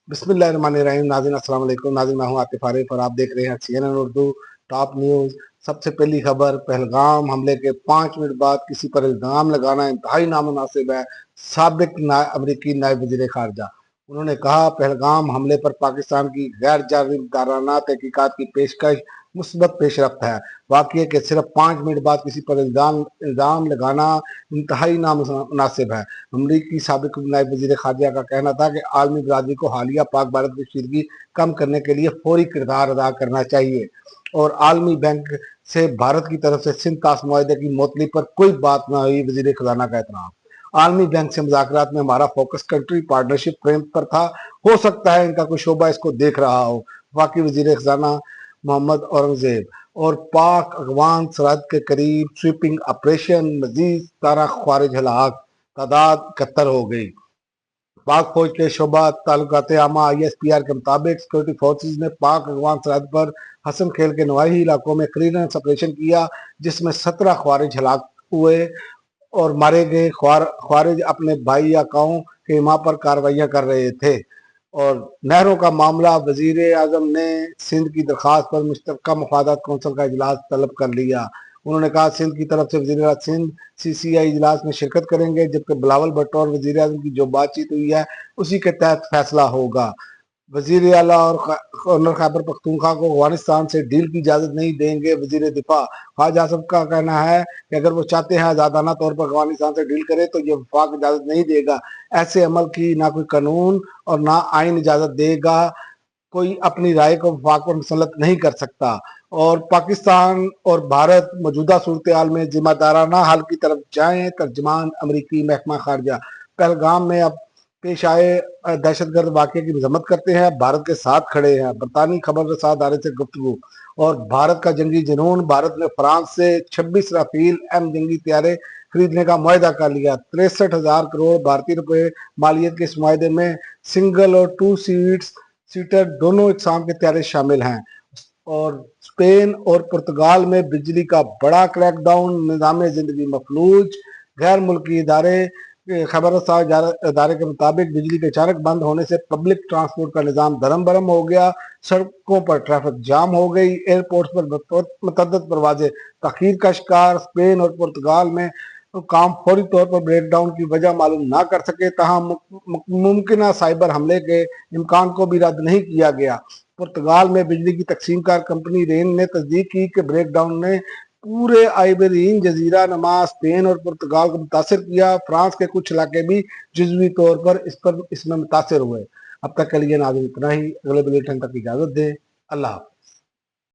بسم اللہ الرحمن الرحیم. ناظرین السلام علیکم. ناظرین میں ہوں عاطف عارف اور آپ دیکھ رہے ہیں CNN اردو ٹاپ نیوز. سب سے پہلی خبر، پہلگام حملے کے 5 منٹ بعد کسی پر الزام لگانا انتہائی نامناسب ہے. سابق امریکی نائب وزیر خارجہ انہوں نے کہا پہلگام حملے پر پاکستان کی غیر جانبدارانہ تحقیقات کی پیشکش مثبت پیش رفت ہے. واقعے کے صرف 5 منٹ بعد کسی پر الزام لگانا انتہائی نامناسب ہے. امریکی سابق نائب وزیر خارجہ کا کہنا تھا کہ عالمی برادری کو حالیہ پاک بھارت کشیدگی کم کرنے کے لیے فوری کردار ادا کرنا چاہیے اور عالمی بینک سے بھارت کی طرف سے سندھ طاس معاہدے کی معطلی پر کوئی بات نہ ہوئی. وزیر خزانہ کا اعتراف، عالمی بینک سے مذاکرات میں ہمارا فوکس کنٹری پارٹنرشپ فریم پر تھا. ہو سکتا ہے ان کا کوئی شعبہ اس کو دیکھ رہا ہو. وفاقی وزیر خزانہ محمد اورنگزیب اور پاک افغان سرحد کے قریب سویپنگ آپریشن، مزید 17 خوارج ہلاک، تعداد 71 ہو گئی. پاک فوج کے شعبہ تعلقات عامہ ISPR کے مطابق سیکورٹی فورسز نے پاک افغان سرحد پر حسن خیل کے نواحی علاقوں میں کلیئرنس آپریشن کیا جس میں 17 خوارج ہلاک ہوئے اور مارے گئے. خوارج اپنے بھائی یا قوم کے ماں پر کارروائیاں کر رہے تھے. اور نہروں کا معاملہ، وزیر اعظم نے سندھ کی درخواست پر مشترکہ مفادات کونسل کا اجلاس طلب کر لیا. انہوں نے کہا سندھ کی طرف سے وزیر اعظم سندھ CCI اجلاس میں شرکت کریں گے جبکہ بلاول بھٹو اور وزیر اعظم کی جو بات چیت ہوئی ہے اسی کے تحت فیصلہ ہوگا. وزیر اعلیٰ اور گورنر خیبر پختونخوا کو افغانستان سے ڈیل کی اجازت نہیں دیں گے. وزیر دفاع خواجہ آصف کا کہنا ہے کہ اگر وہ چاہتے ہیں آزادانہ طور پر افغانستان سے ڈیل کرے تو یہ وفاق اجازت نہیں دے گا. ایسے عمل کی نہ کوئی قانون اور نہ آئین اجازت دے گا. کوئی اپنی رائے کو وفاق پر مسلط نہیں کر سکتا. اور پاکستان اور بھارت موجودہ صورتحال میں ذمہ دارانہ حل کی طرف جائیں. ترجمان امریکی محکمہ خارجہ پہلگام میں اب پیش آئے دہشت گرد واقعے کی مذمت کرتے ہیں، بھارت کے ساتھ کھڑے ہیں. برطانوی خبر رساں ادارے سے گفتگو اور بھارت کا جنگی جنون، بھارت نے فرانس سے 26 رافیل M جنگی طیارے خریدنے کا معاہدہ کر لیا. 63,000 کروڑ بھارتی روپے مالیت کے اس معاہدے میں سنگل اور 2 سیٹر دونوں اقسام کے طیارے شامل ہیں. اور اسپین اور پرتگال میں بجلی کا بڑا کریک ڈاؤن، نظام زندگی مفلوج. غیر ملکی ادارے خبر رساں ادارے کے مطابق بجلی کے اچانک بند ہونے سے پبلک ٹرانسپورٹ کا نظام دھرم برم ہو گیا. سڑکوں پر ٹریفک جام ہو گئی. ایئرپورٹس پر متعدد پروازیں تاخیر کا شکار. اسپین اور پرتگال میں کام فوری طور پر بریک ڈاؤن کی وجہ معلوم نہ کر سکے، تاہم ممکنہ سائبر حملے کے امکان کو بھی رد نہیں کیا گیا. پرتگال میں بجلی کی تقسیم کار کمپنی رین نے تصدیق کی کہ بریک ڈاؤن نے پورے آئیبیرین جزیرہ نما اسپین اور پرتگال کو متاثر کیا. فرانس کے کچھ علاقے بھی جزوی طور پر اس میں متاثر ہوئے. اب تک کے لیے ناظرین اتنا ہی. اگلے بلیٹن تک اجازت دیں. اللہ حافظ.